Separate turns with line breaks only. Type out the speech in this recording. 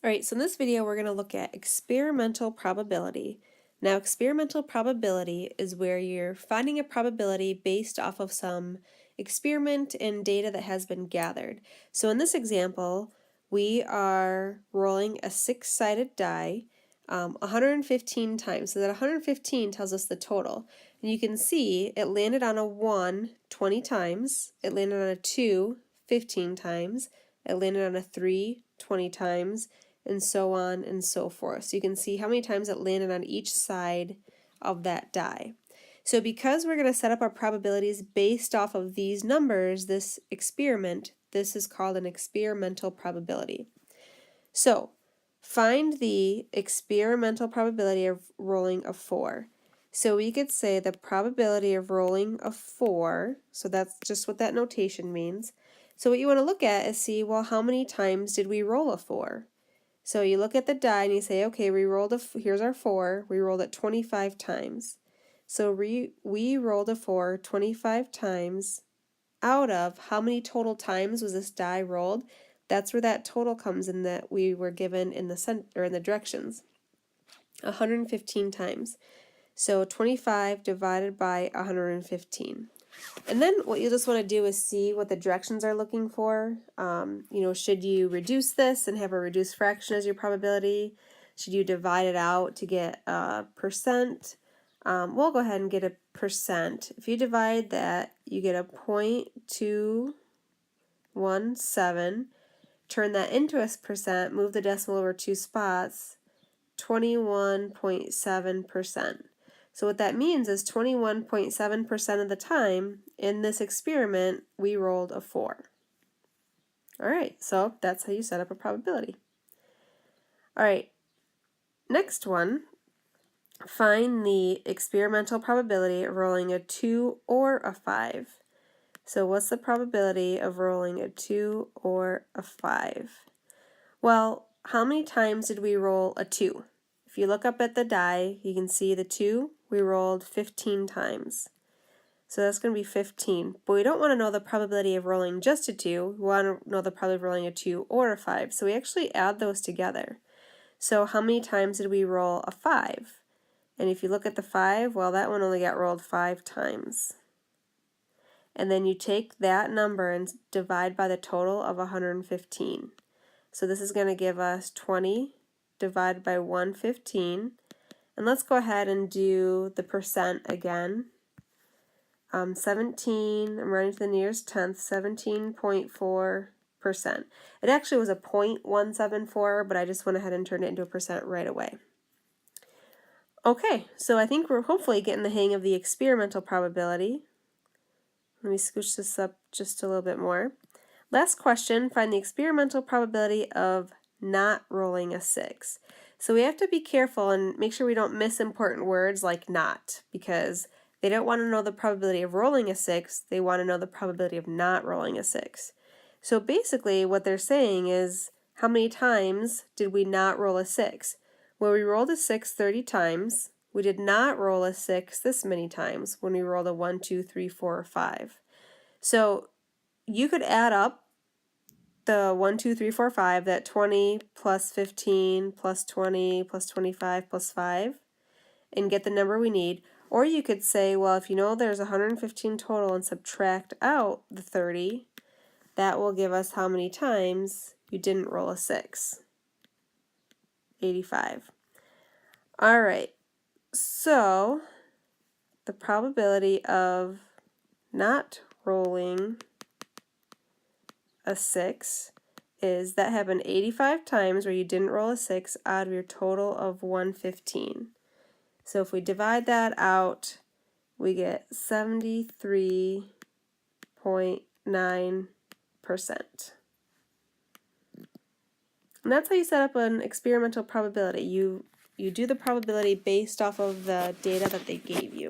Alright, so in this video we're going to look at experimental probability. Now, experimental probability is where you're finding a probability based off of some experiment and data that has been gathered. So in this example, we are rolling a six-sided die 115 times. So that 115 tells us the total. And you can see it landed on a 1 20 times, it landed on a 2 15 times, it landed on a 3 20 times, and so on and so forth. So you can see how many times it landed on each side of that die. So because we're going to set up our probabilities based off of these numbers, this experiment, this is called an experimental probability. So find the experimental probability of rolling a 4. So we could say the probability of rolling a 4, so that's just what that notation means. So what you want to look at is see, well, how many times did we roll a 4? So you look at the die and you say, okay, we rolled here's our 4, we rolled it 25 times. So we rolled a 4 25 times out of how many total times was this die rolled? That's where that total comes in that we were given in the directions. 115 times. So 25 divided by 115. And then what you just want to do is see what the directions are looking for. Should you reduce this and have a reduced fraction as your probability? Should you divide it out to get a percent? We'll go ahead and get a percent. If you divide that, you get a 0.217. Turn that into a percent, move the decimal over 2 spots, 21.7%. So what that means is 21.7% of the time in this experiment, we rolled a 4. All right, so that's how you set up a probability. All right, next one, find the experimental probability of rolling a 2 or a 5. So what's the probability of rolling a 2 or a 5? Well, how many times did we roll a 2? If you look up at the die, you can see the 2, we rolled 15 times. So that's going to be 15. But we don't want to know the probability of rolling just a 2. We want to know the probability of rolling a 2 or a 5. So we actually add those together. So how many times did we roll a 5? And if you look at the 5, well, that one only got rolled 5 times. And then you take that number and divide by the total of 115. So this is going to give us 20 divided by 115. And let's go ahead and do the percent again. 17, I'm running to the nearest tenth, 17.4%. It actually was a 0.174, but I just went ahead and turned it into a percent right away. Okay, so I think we're hopefully getting the hang of the experimental probability. Let me scooch this up just a little bit more. Last question, find the experimental probability of not rolling a 6. So we have to be careful and make sure we don't miss important words like not, because they don't want to know the probability of rolling a 6, they want to know the probability of not rolling a 6. So basically what they're saying is, how many times did we not roll a 6? Well, we rolled a 6 30 times. We did not roll a 6 this many times when we rolled a 1, 2, 3, 4, or 5. So you could add up the 1, 2, 3, 4, 5, that 20 plus 15 plus 20 plus 25 plus 5, and get the number we need. Or you could say, well, if you know there's 115 total and subtract out the 30, that will give us how many times you didn't roll a 6. 85. All right, so the probability of not rolling a 6 is that happened 85 times where you didn't roll a 6 out of your total of 115. So if we divide that out, we get 73.9%. And that's how you set up an experimental probability. You do the probability based off of the data that they gave you.